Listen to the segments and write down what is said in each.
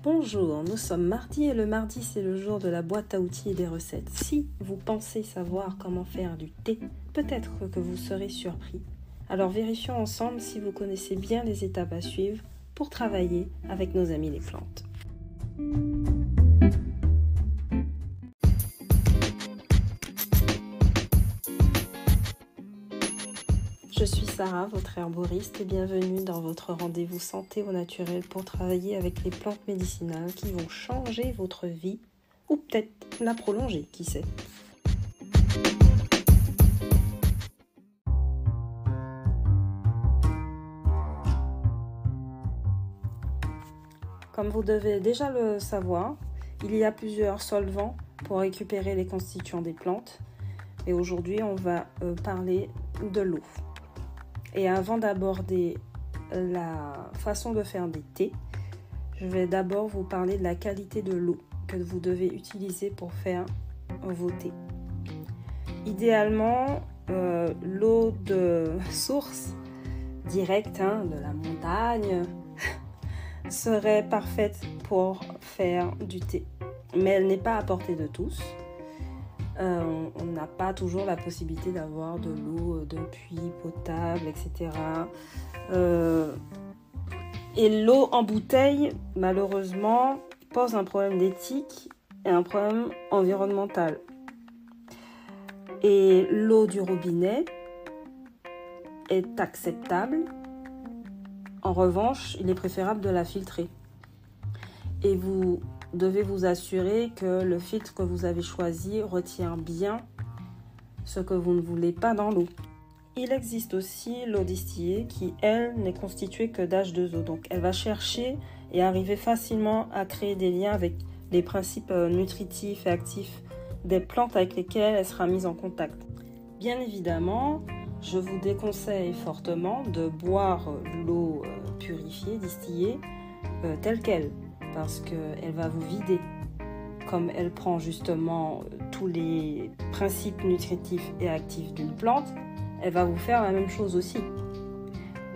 Bonjour, nous sommes mardi et le mardi c'est le jour de la boîte à outils et des recettes. Si vous pensez savoir comment faire du thé, peut-être que vous serez surpris. Alors vérifions ensemble si vous connaissez bien les étapes à suivre pour travailler avec nos amis les plantes. Je suis Sarah, votre herboriste, et bienvenue dans votre rendez-vous santé au naturel pour travailler avec les plantes médicinales qui vont changer votre vie ou peut-être la prolonger, qui sait. Comme vous devez déjà le savoir, il y a plusieurs solvants pour récupérer les constituants des plantes. Et aujourd'hui, on va parler de l'eau. Et avant d'aborder la façon de faire des thés, je vais d'abord vous parler de la qualité de l'eau que vous devez utiliser pour faire vos thés. Idéalement, l'eau de source directe de la montagne serait parfaite pour faire du thé. Mais elle n'est pas à portée de tous. On n'a pas toujours la possibilité d'avoir de l'eau de puits potable, etc. Et l'eau en bouteille, malheureusement, pose un problème d'éthique et un problème environnemental. Et l'eau du robinet est acceptable. En revanche, il est préférable de la filtrer. Et vous devez vous assurer que le filtre que vous avez choisi retient bien ce que vous ne voulez pas dans l'eau. Il existe aussi l'eau distillée qui, elle, n'est constituée que d'H2O. Donc, elle va chercher et arriver facilement à créer des liens avec les principes nutritifs et actifs des plantes avec lesquelles elle sera mise en contact. Bien évidemment, je vous déconseille fortement de boire l'eau purifiée, distillée, telle qu'elle, parce qu'elle va vous vider. Comme elle prend justement tous les principes nutritifs et actifs d'une plante, elle va vous faire la même chose aussi.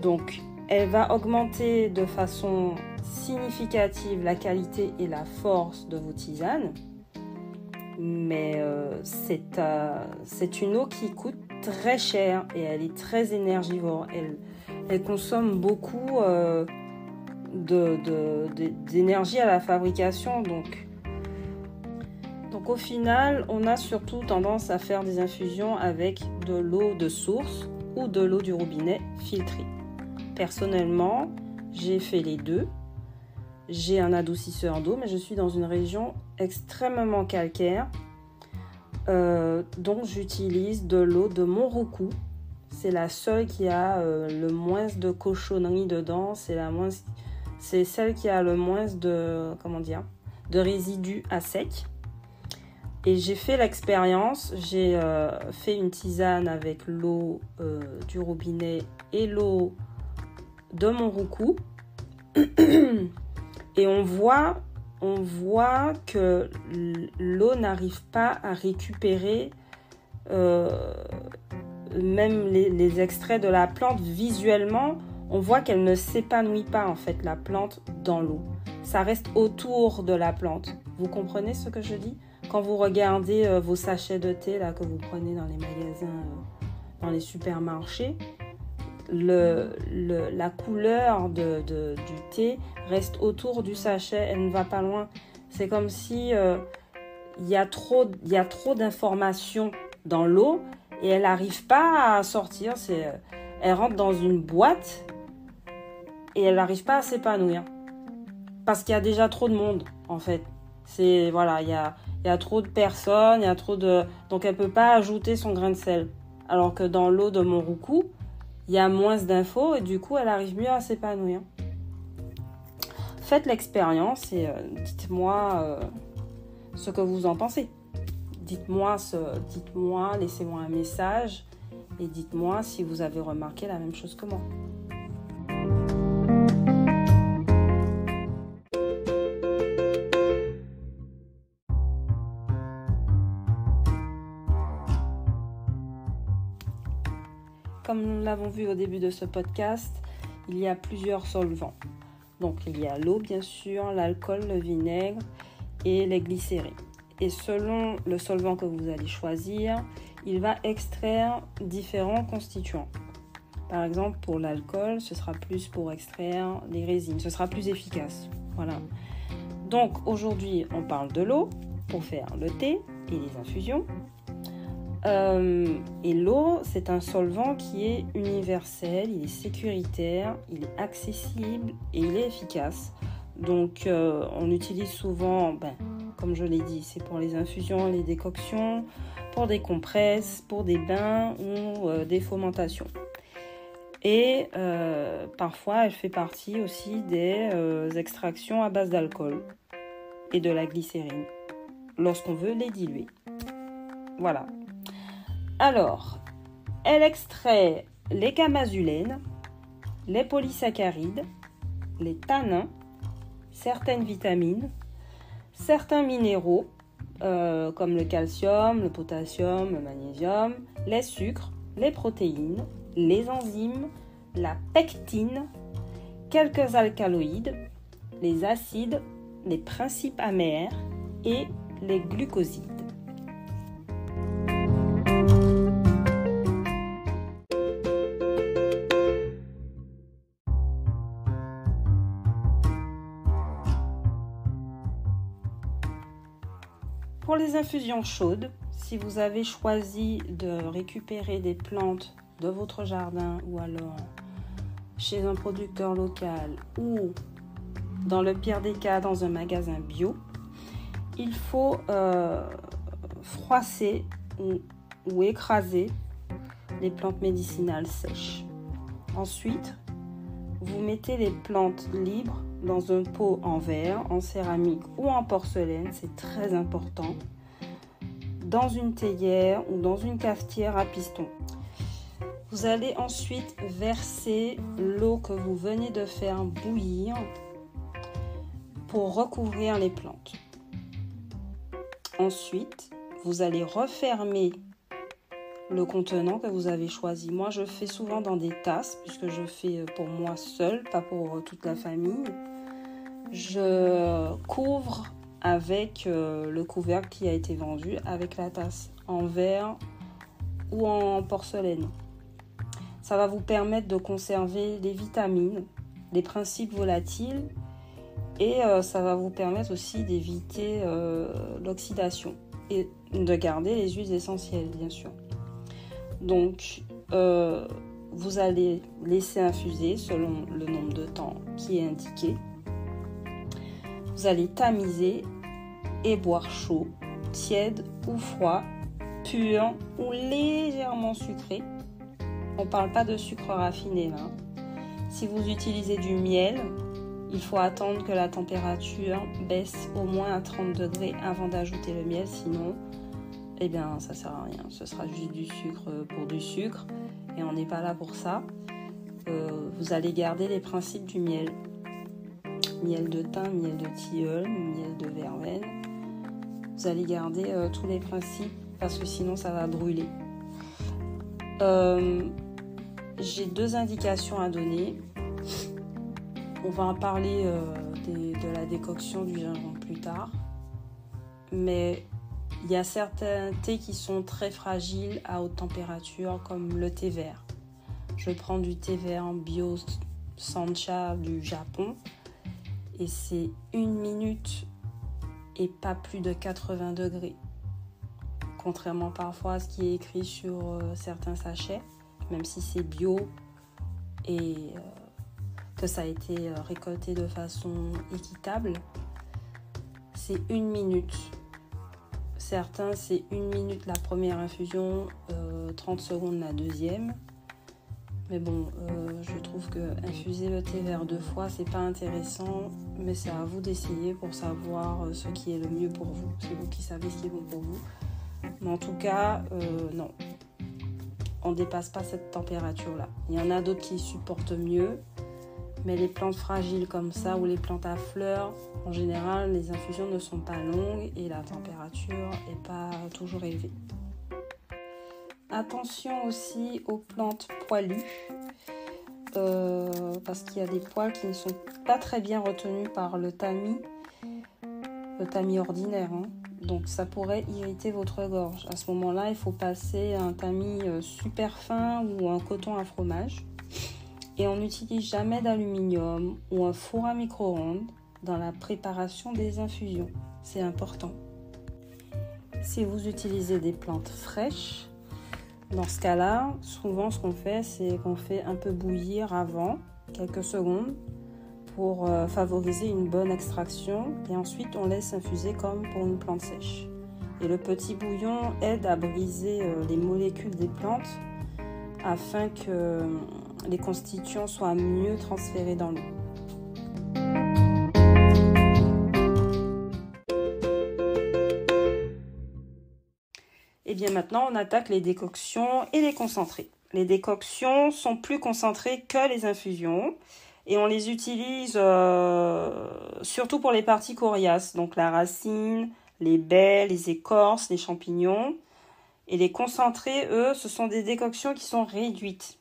Donc, elle va augmenter de façon significative la qualité et la force de vos tisanes, mais c'est une eau qui coûte très cher et elle est très énergivore. Elle consomme beaucoup d'énergie à la fabrication. Donc au final, on a surtout tendance à faire des infusions avec de l'eau de source ou de l'eau du robinet filtrée. Personnellement, j'ai fait les deux. J'ai un adoucisseur d'eau, mais je suis dans une région extrêmement calcaire. Donc j'utilise de l'eau de Montroucou. C'est la seule qui a le moins de cochonneries dedans. C'est celle qui a le moins de résidus à sec. Et j'ai fait l'expérience. J'ai fait une tisane avec l'eau du robinet et l'eau de Montroucou. Et on voit que l'eau n'arrive pas à récupérer même les extraits de la plante. Visuellement, on voit qu'elle ne s'épanouit pas en fait, la plante, dans l'eau. Ça reste autour de la plante. Vous comprenez ce que je dis ? Quand vous regardez vos sachets de thé là, que vous prenez dans les magasins, dans les supermarchés, la couleur du thé reste autour du sachet, elle ne va pas loin. C'est comme si il y a trop d'informations dans l'eau et elle n'arrive pas à sortir. Elle rentre dans une boîte et elle n'arrive pas à s'épanouir parce qu'il y a déjà trop de monde en fait. Il y a trop de personnes, donc elle peut pas ajouter son grain de sel. Alors que dans l'eau de Montroucou, il y a moins d'infos et du coup, elle arrive mieux à s'épanouir. Faites l'expérience et dites-moi ce que vous en pensez. Dites-moi, laissez-moi un message et dites-moi si vous avez remarqué la même chose que moi. Comme nous l'avons vu au début de ce podcast, il y a plusieurs solvants. Donc il y a l'eau bien sûr, l'alcool, le vinaigre et les glycérines. Et selon le solvant que vous allez choisir, il va extraire différents constituants. Par exemple, pour l'alcool, ce sera plus pour extraire les résines, ce sera plus efficace. Voilà. Donc aujourd'hui, on parle de l'eau pour faire le thé et les infusions. Et l'eau, c'est un solvant qui est universel, il est sécuritaire, il est accessible et il est efficace. Donc on l'utilise souvent, comme je l'ai dit, c'est pour les infusions, les décoctions, pour des compresses, pour des bains ou des fomentations. Et parfois, elle fait partie aussi des extractions à base d'alcool et de la glycérine, lorsqu'on veut les diluer. Voilà. Alors, elle extrait les cammazulènes, les polysaccharides, les tanins, certaines vitamines, certains minéraux, comme le calcium, le potassium, le magnésium, les sucres, les protéines, les enzymes, la pectine, quelques alcaloïdes, les acides, les principes amers et les glucosides. Pour les infusions chaudes, si vous avez choisi de récupérer des plantes de votre jardin ou alors chez un producteur local ou dans le pire des cas dans un magasin bio, il faut froisser ou écraser les plantes médicinales sèches. Ensuite, vous mettez les plantes libres dans un pot en verre, en céramique ou en porcelaine, c'est très important, dans une théière ou dans une cafetière à piston. Vous allez ensuite verser l'eau que vous venez de faire bouillir pour recouvrir les plantes. Ensuite, vous allez refermer le contenant que vous avez choisi. Moi, je fais souvent dans des tasses, puisque je fais pour moi seule, pas pour toute la famille. Je couvre avec le couvercle qui a été vendu, avec la tasse en verre ou en porcelaine. Ça va vous permettre de conserver les vitamines, les principes volatiles et ça va vous permettre aussi d'éviter l'oxydation et de garder les huiles essentielles, bien sûr. Donc, vous allez laisser infuser selon le nombre de temps qui est indiqué. Vous allez tamiser et boire chaud, tiède ou froid, pur ou légèrement sucré. On ne parle pas de sucre raffiné là. Si vous utilisez du miel, il faut attendre que la température baisse au moins à 30 degrés avant d'ajouter le miel, sinon ça sert à rien. Ce sera juste du sucre pour du sucre et on n'est pas là pour ça. Vous allez garder les principes du miel. Miel de thym, miel de tilleul, miel de verveine. Vous allez garder tous les principes parce que sinon ça va brûler. J'ai 2 indications à donner. On va en parler de la décoction du gingembre plus tard. Mais il y a certains thés qui sont très fragiles à haute température, comme le thé vert. Je prends du thé vert bio Sancha du Japon. Et c'est 1 minute et pas plus de 80 degrés. Contrairement parfois à ce qui est écrit sur certains sachets, même si c'est bio et que ça a été récolté de façon équitable, c'est 1 minute. Certains, c'est 1 minute la première infusion, 30 secondes la deuxième. Mais bon, je trouve que infuser le thé vert 2 fois, c'est pas intéressant, mais c'est à vous d'essayer pour savoir ce qui est le mieux pour vous. C'est vous qui savez ce qui est bon pour vous. Mais en tout cas, non, on ne dépasse pas cette température-là. Il y en a d'autres qui supportent mieux, mais les plantes fragiles comme ça ou les plantes à fleurs, en général, les infusions ne sont pas longues et la température n'est pas toujours élevée. Attention aussi aux plantes poilues. parce qu'il y a des poils qui ne sont pas très bien retenus par le tamis ordinaire. Hein. Donc ça pourrait irriter votre gorge. À ce moment-là, il faut passer un tamis super fin ou un coton à fromage. Et on n'utilise jamais d'aluminium ou un four à micro-ondes dans la préparation des infusions. C'est important. Si vous utilisez des plantes fraîches, dans ce cas-là, souvent ce qu'on fait, c'est qu'on fait un peu bouillir avant, quelques secondes, pour favoriser une bonne extraction. Et ensuite, on laisse infuser comme pour une plante sèche. Et le petit bouillon aide à briser les molécules des plantes afin que les constituants soient mieux transférés dans l'eau. Et bien maintenant, on attaque les décoctions et les concentrés. Les décoctions sont plus concentrées que les infusions et on les utilise surtout pour les parties coriaces, donc la racine, les baies, les écorces, les champignons. Et les concentrés, eux, ce sont des décoctions qui sont réduites.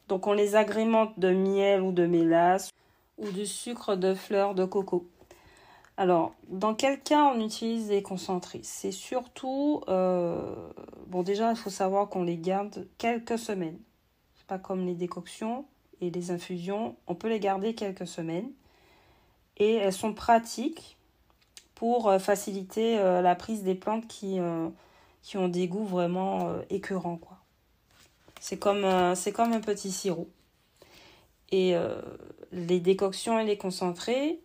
Donc on les agrémente de miel ou de mélasse ou de sucre de fleurs de coco. Alors, dans quel cas on utilise les concentrés? C'est surtout... bon, déjà, il faut savoir qu'on les garde quelques semaines. C'est pas comme les décoctions et les infusions. On peut les garder quelques semaines. Et elles sont pratiques pour faciliter la prise des plantes qui ont des goûts vraiment écœurants, quoi. C'est comme un petit sirop. Et les décoctions et les concentrés...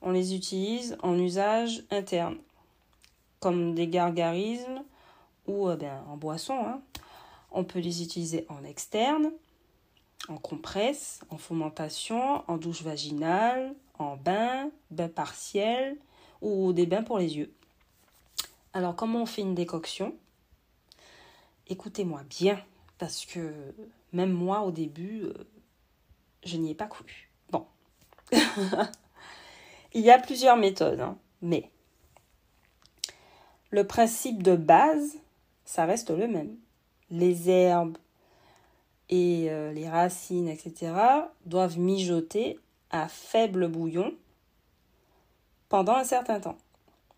on les utilise en usage interne, comme des gargarismes ou en boisson. Hein. On peut les utiliser en externe, en compresse, en fomentation, en douche vaginale, en bain partiel ou des bains pour les yeux. Alors, comment on fait une décoction? Écoutez-moi bien, parce que même moi, au début, je n'y ai pas cru. Bon. Il y a plusieurs méthodes, hein, mais le principe de base, ça reste le même. Les herbes et les racines, etc., doivent mijoter à faible bouillon pendant un certain temps.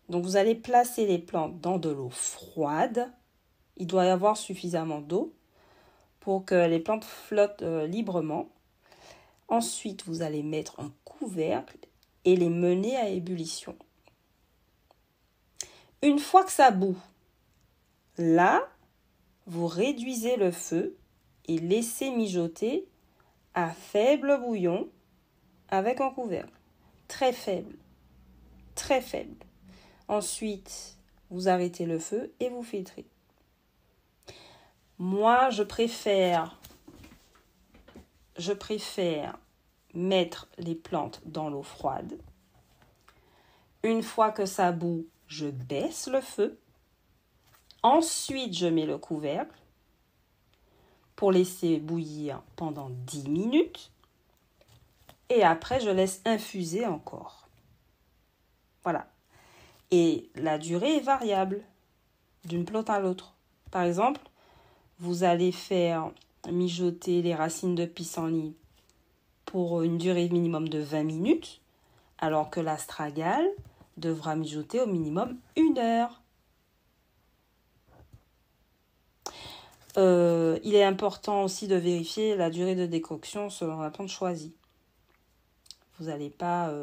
Donc vous allez placer les plantes dans de l'eau froide. Il doit y avoir suffisamment d'eau pour que les plantes flottent librement. Ensuite, vous allez mettre un couvercle et les mener à ébullition. Une fois que ça bout, là, vous réduisez le feu et laissez mijoter à faible bouillon avec un couvercle. Très faible. Très faible. Ensuite, vous arrêtez le feu et vous filtrez. Moi, je préfère mettre les plantes dans l'eau froide. Une fois que ça bout, je baisse le feu. Ensuite, je mets le couvercle pour laisser bouillir pendant 10 minutes. Et après, je laisse infuser encore. Voilà. Et la durée est variable d'une plante à l'autre. Par exemple, vous allez faire mijoter les racines de pissenlit pour une durée minimum de 20 minutes, alors que l'astragale devra mijoter au minimum 1 heure. Il est important aussi de vérifier la durée de décoction selon la plante choisie. Vous n'allez pas...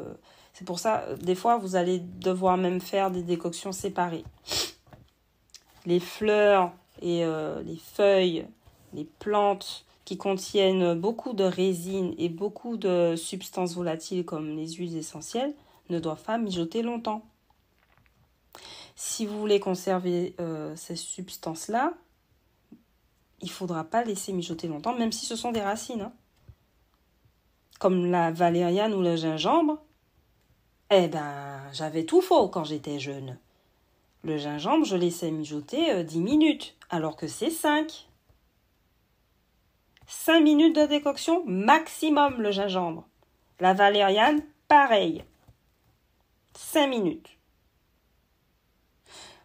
c'est pour ça, des fois, vous allez devoir même faire des décoctions séparées. Les fleurs et les feuilles, les plantes qui contiennent beaucoup de résine et beaucoup de substances volatiles comme les huiles essentielles ne doivent pas mijoter longtemps. Si vous voulez conserver ces substances-là, il ne faudra pas laisser mijoter longtemps, même si ce sont des racines. Hein. Comme la valériane ou le gingembre, j'avais tout faux quand j'étais jeune. Le gingembre, je laissais mijoter 10 minutes, alors que c'est 5. 5 minutes de décoction maximum le gingembre. La valériane, pareil. 5 minutes.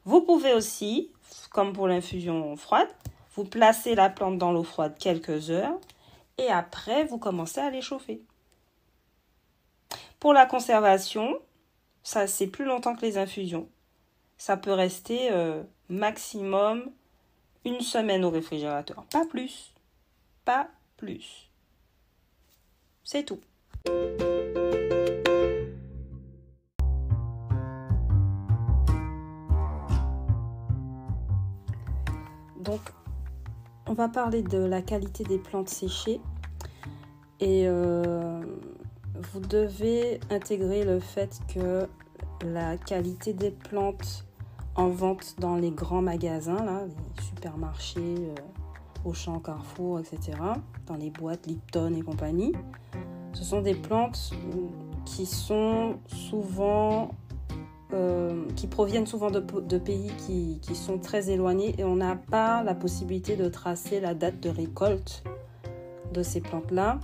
Vous pouvez aussi, comme pour l'infusion froide, vous placez la plante dans l'eau froide quelques heures et après vous commencez à l'échauffer. Pour la conservation, ça c'est plus longtemps que les infusions. Ça peut rester maximum 1 semaine au réfrigérateur. Pas plus. Pas plus. C'est tout. Donc, on va parler de la qualité des plantes séchées. Et vous devez intégrer le fait que la qualité des plantes en vente dans les grands magasins, là, les supermarchés, Auchan, Carrefour, etc., dans les boîtes Lipton et compagnie, ce sont des plantes qui sont souvent, qui proviennent souvent de pays qui sont très éloignés et on n'a pas la possibilité de tracer la date de récolte de ces plantes-là.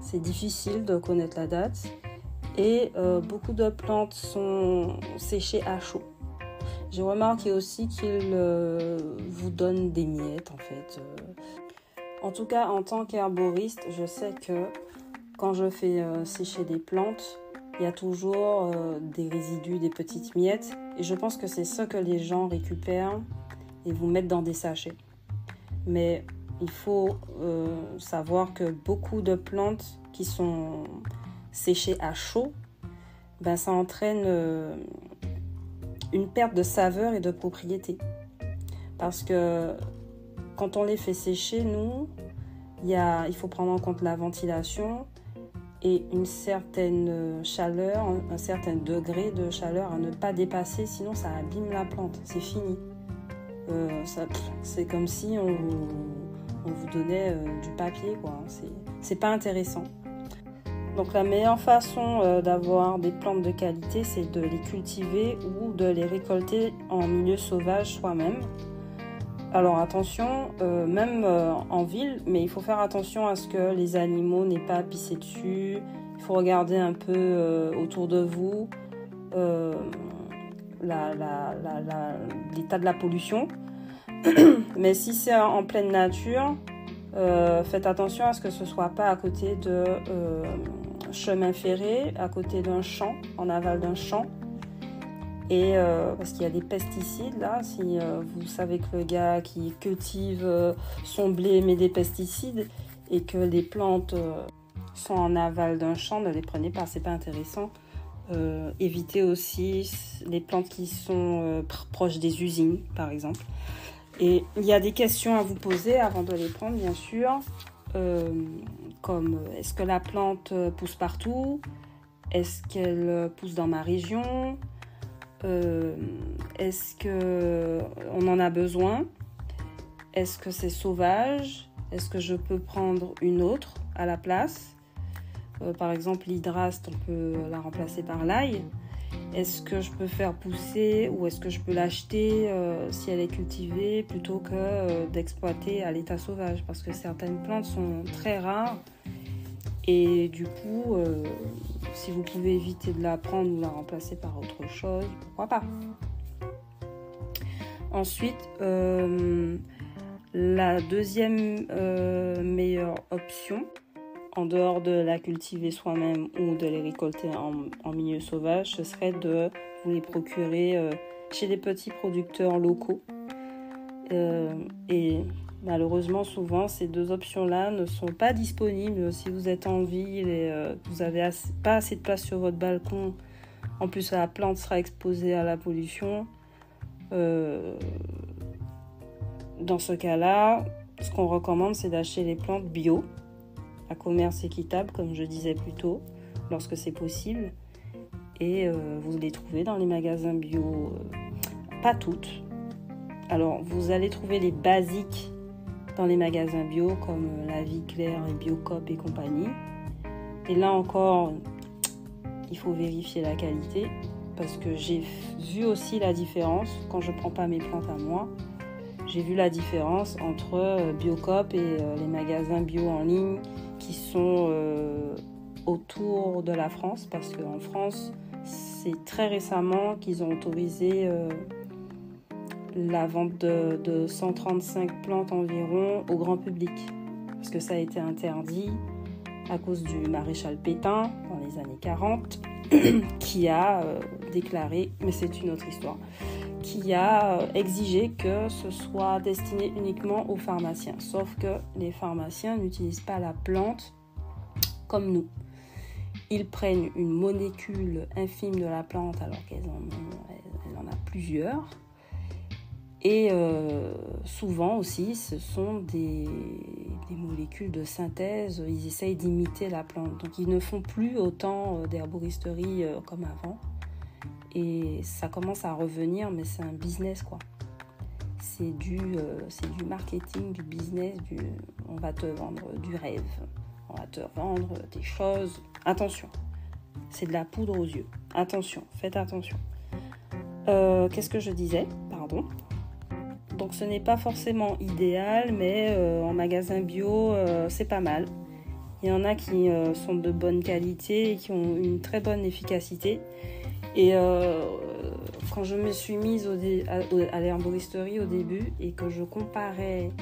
C'est difficile de connaître la date et beaucoup de plantes sont séchées à chaud. J'ai remarqué aussi qu'ils vous donnent des miettes en fait. En tout cas, en tant qu'herboriste, je sais que quand je fais sécher des plantes, il y a toujours des résidus, des petites miettes. Et je pense que c'est ça que les gens récupèrent et vous mettent dans des sachets. Mais il faut savoir que beaucoup de plantes qui sont séchées à chaud, ben, ça entraîne une perte de saveur et de propriété. Parce que quand on les fait sécher, il faut prendre en compte la ventilation et une certaine chaleur, un certain degré de chaleur à ne pas dépasser, sinon ça abîme la plante, c'est fini. C'est comme si on vous donnait du papier, quoi. C'est pas intéressant. Donc la meilleure façon d'avoir des plantes de qualité, c'est de les cultiver ou de les récolter en milieu sauvage soi-même. Alors attention, même en ville, mais il faut faire attention à ce que les animaux n'aient pas à pisser dessus. Il faut regarder un peu autour de vous l'état de la pollution. Mais si c'est en pleine nature, faites attention à ce que ce ne soit pas à côté de chemin ferré, à côté d'un champ, en aval d'un champ. Et parce qu'il y a des pesticides là, si vous savez que le gars qui cultive son blé met des pesticides et que les plantes sont en aval d'un champ, ne les prenez pas, c'est pas intéressant. Évitez aussi les plantes qui sont proches des usines, par exemple. Et il y a des questions à vous poser avant de les prendre, bien sûr, comme est-ce que la plante pousse partout? Est-ce qu'elle pousse dans ma région? Est-ce qu'on en a besoin? Est-ce que c'est sauvage? Est-ce que je peux prendre une autre à la place? Par exemple, l'hydraste, on peut la remplacer par l'ail. Est-ce que je peux faire pousser ou est-ce que je peux l'acheter si elle est cultivée plutôt que d'exploiter à l'état sauvage? Parce que certaines plantes sont très rares et du coup, si vous pouvez éviter de la prendre ou la remplacer par autre chose, pourquoi pas? Ensuite, la deuxième meilleure option, en dehors de la cultiver soi-même ou de les récolter en milieu sauvage, ce serait de vous les procurer chez des petits producteurs locaux. Et malheureusement, souvent, ces deux options-là ne sont pas disponibles si vous êtes en ville et vous n'avez pas assez de place sur votre balcon. En plus, la plante sera exposée à la pollution. Dans ce cas-là, ce qu'on recommande, c'est d'acheter les plantes bio, à commerce équitable, comme je disais plus tôt, lorsque c'est possible. Et vous les trouvez dans les magasins bio, pas toutes. Alors, vous allez trouver les basiques dans les magasins bio, comme La Vie Claire et Biocop et compagnie. Et là encore, il faut vérifier la qualité, parce que j'ai vu aussi la différence quand je ne prends pas mes plantes à moi. J'ai vu la différence entre Biocop et les magasins bio en ligne qui sont autour de la France, parce qu'en France, c'est très récemment qu'ils ont autorisé la vente de 135 plantes environ au grand public, parce que ça a été interdit à cause du maréchal Pétain dans les années 40 qui a déclaré, mais c'est une autre histoire, qui a exigé que ce soit destiné uniquement aux pharmaciens. Sauf que les pharmaciens n'utilisent pas la plante comme nous. Ils prennent une molécule infime de la plante alors qu'elle en a plusieurs. Et souvent aussi, ce sont des molécules de synthèse. Ils essayent d'imiter la plante. Donc, ils ne font plus autant d'herboristerie comme avant. Et ça commence à revenir, mais c'est un business, quoi. C'est du marketing, du business, on va te vendre du rêve. On va te vendre des choses. Attention, c'est de la poudre aux yeux. Attention, faites attention. Qu'est-ce que je disais ? Pardon. Donc ce n'est pas forcément idéal, mais en magasin bio, c'est pas mal. Il y en a qui sont de bonne qualité et qui ont une très bonne efficacité. Et quand je me suis mise à l'herboristerie au début et que je comparais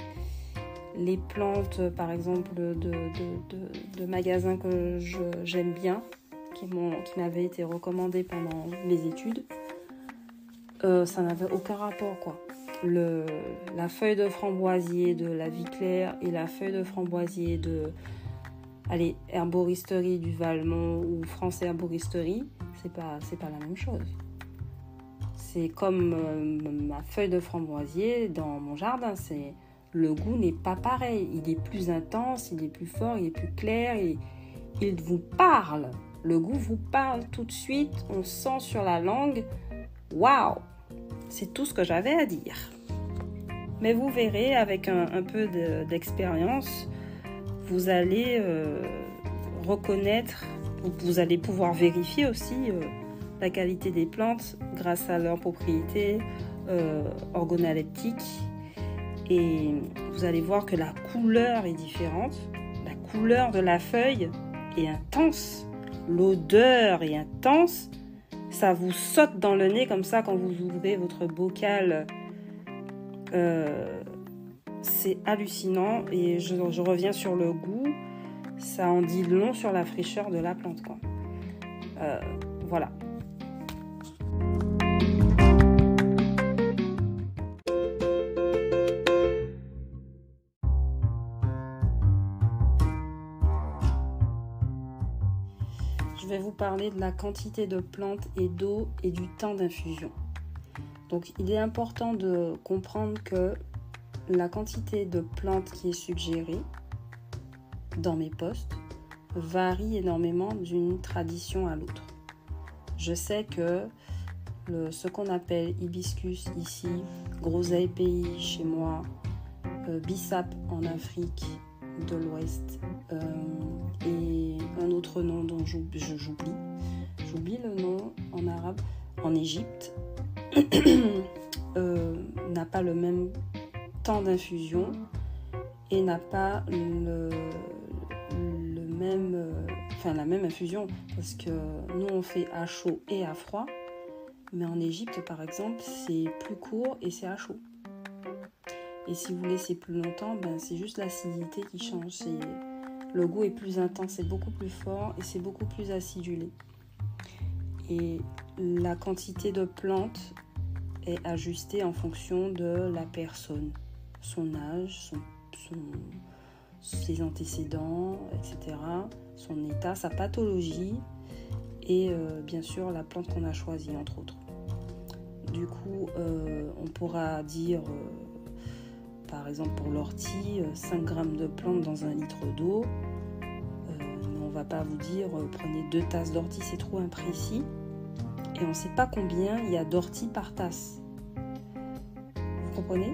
les plantes, par exemple, de magasins que j'aime bien, qui m'avaient été recommandées pendant mes études, ça n'avait aucun rapport, quoi. La feuille de framboisier de la Vie Claire et la feuille de framboisier de herboristerie du Valmont ou France Herboristerie, c'est pas la même chose. C'est comme ma feuille de framboisier dans mon jardin, le goût n'est pas pareil, il est plus intense, il est plus fort, il est plus clair, il vous parle, le goût vous parle tout de suite, on sent sur la langue, waouh, c'est tout ce que j'avais à dire. Mais vous verrez, avec un peu d'expérience, vous allez reconnaître, vous allez pouvoir vérifier aussi la qualité des plantes grâce à leurs propriétés organoleptiques. Et vous allez voir que la couleur est différente. La couleur de la feuille est intense. L'odeur est intense. Ça vous saute dans le nez comme ça quand vous ouvrez votre bocal. C'est hallucinant. Et je reviens sur le goût. Ça en dit long sur la fraîcheur de la plante, quoi. Voilà. Je vais vous parler de la quantité de plantes et d'eau et du temps d'infusion. Donc, il est important de comprendre que la quantité de plantes qui est suggérée dans mes posts varie énormément d'une tradition à l'autre. Je sais que ce qu'on appelle hibiscus ici, groseille pays chez moi, bissap en Afrique de l'Ouest et un autre nom dont j'oublie le nom en arabe, en Égypte, n'a pas le même temps d'infusion et n'a pas la même infusion, parce que nous on fait à chaud et à froid, mais en Égypte par exemple c'est plus court et c'est à chaud. Et si vous laissez plus longtemps, c'est juste l'acidité qui change. Le goût est plus intense, c'est beaucoup plus fort et c'est beaucoup plus acidulé. Et la quantité de plantes est ajustée en fonction de la personne, son âge, ses antécédents, etc., son état, sa pathologie et bien sûr la plante qu'on a choisie, entre autres. Du coup, on pourra dire... par exemple pour l'ortie, 5 grammes de plantes dans 1 litre d'eau. Mais on ne va pas vous dire prenez 2 tasses d'ortie, c'est trop imprécis. Et on ne sait pas combien il y a d'ortie par tasse. Vous comprenez ?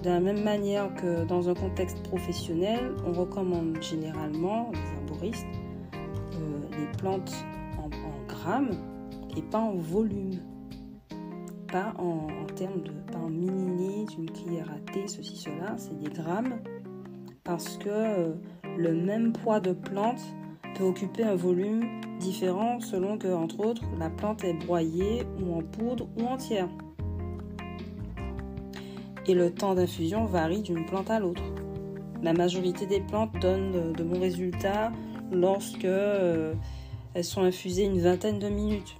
De la même manière que dans un contexte professionnel, on recommande généralement, les herboristes, les plantes en grammes et pas en volume. Pas en termes pas en millilitres, une cuillère à thé, ceci, cela, c'est des grammes, parce que le même poids de plante peut occuper un volume différent selon que, entre autres, la plante est broyée ou en poudre ou entière. Et le temps d'infusion varie d'une plante à l'autre. La majorité des plantes donnent de bons résultats lorsque elles sont infusées une vingtaine de minutes.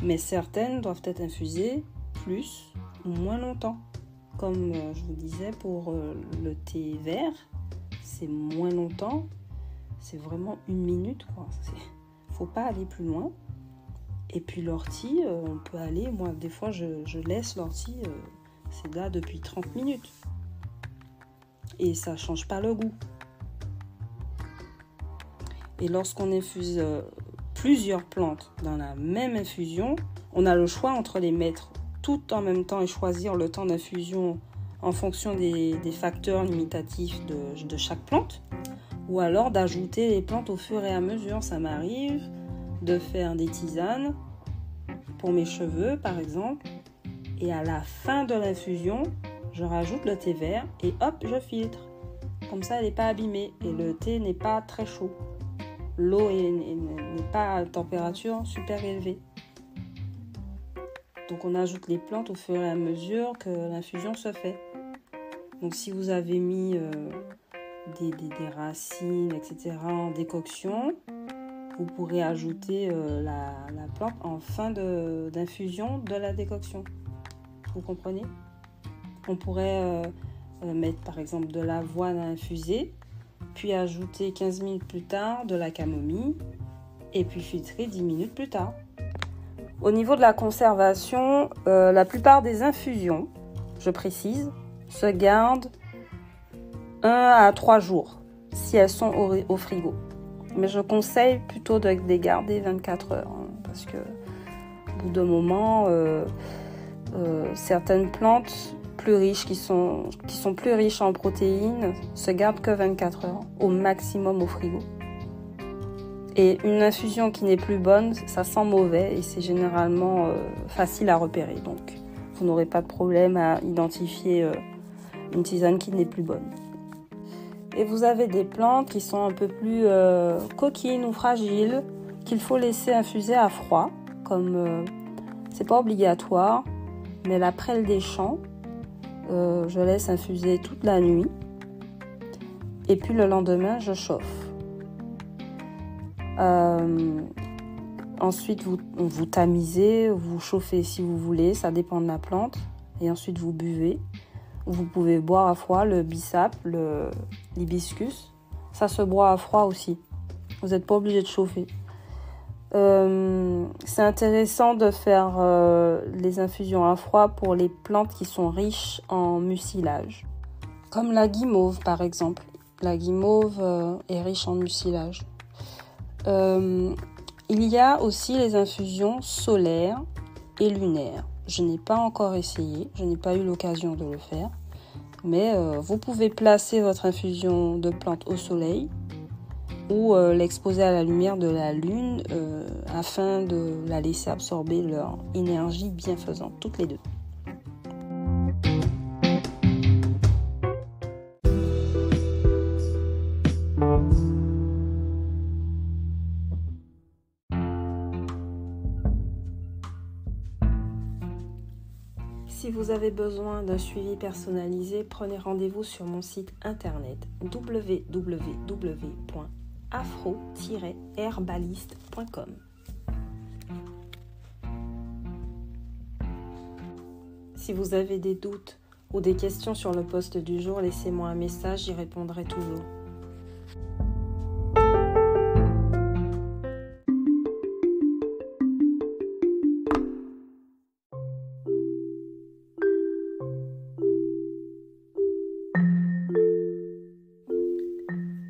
Mais certaines doivent être infusées plus ou moins longtemps. Comme je vous disais, pour le thé vert, c'est moins longtemps. C'est vraiment 1 minute, quoi. Faut pas aller plus loin. Et puis l'ortie, on peut aller... Moi, des fois, je laisse l'ortie, c'est là depuis 30 minutes. Et ça change pas le goût. Et lorsqu'on infuse plusieurs plantes dans la même infusion, on a le choix entre les mettre toutes en même temps et choisir le temps d'infusion en fonction des facteurs limitatifs de chaque plante, ou alors d'ajouter les plantes au fur et à mesure. Ça m'arrive de faire des tisanes pour mes cheveux, par exemple, et à la fin de l'infusion, je rajoute le thé vert et hop, je filtre. Comme ça, elle n'est pas abîmée et le thé n'est pas très chaud. L'eau n'est pas à température super élevée. Donc on ajoute les plantes au fur et à mesure que l'infusion se fait. Donc si vous avez mis des racines, etc. en décoction, vous pourrez ajouter la plante en fin d'infusion de la décoction. Vous comprenez ? On pourrait mettre par exemple de l'avoine à infuser, puis ajouter 15 minutes plus tard de la camomille et puis filtrer 10 minutes plus tard. Au niveau de la conservation, la plupart des infusions, je précise, se gardent 1 à 3 jours si elles sont au frigo. Mais je conseille plutôt de les garder 24 heures parce que au bout d'un moment, certaines plantes plus riches qui sont plus riches en protéines se gardent que 24 heures au maximum au frigo. Et une infusion qui n'est plus bonne, ça sent mauvais et c'est généralement facile à repérer. Donc, vous n'aurez pas de problème à identifier une tisane qui n'est plus bonne. Et vous avez des plantes qui sont un peu plus coquines ou fragiles, qu'il faut laisser infuser à froid, comme c'est pas obligatoire, mais la prêle des champs, je laisse infuser toute la nuit. Et puis le lendemain, je chauffe. Ensuite, vous tamisez, vous chauffez si vous voulez, ça dépend de la plante. Et ensuite, vous buvez. Vous pouvez boire à froid le bissap, l'hibiscus. Ça se boit à froid aussi. Vous n'êtes pas obligé de chauffer. C'est intéressant de faire les infusions à froid pour les plantes qui sont riches en mucilage. Comme la guimauve, par exemple. La guimauve est riche en mucilage. Il y a aussi les infusions solaires et lunaires. Je n'ai pas encore essayé, je n'ai pas eu l'occasion de le faire. Mais vous pouvez placer votre infusion de plantes au soleil ou l'exposer à la lumière de la lune afin de la laisser absorber leur énergie bienfaisante, toutes les deux. Si vous avez besoin d'un suivi personnalisé, prenez rendez-vous sur mon site internet www.afro-herbaliste.com. Si vous avez des doutes ou des questions sur le post du jour, laissez-moi un message, j'y répondrai toujours.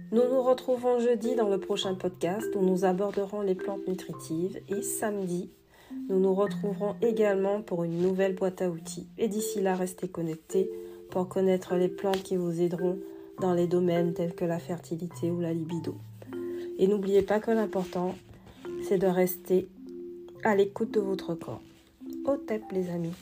Nous nous retrouvons jeudi dans le prochain podcast où nous aborderons les plantes nutritives et samedi, nous nous retrouverons également pour une nouvelle boîte à outils. Et d'ici là, restez connectés pour connaître les plantes qui vous aideront dans les domaines tels que la fertilité ou la libido. Et n'oubliez pas que l'important, c'est de rester à l'écoute de votre corps. Au tep les amis.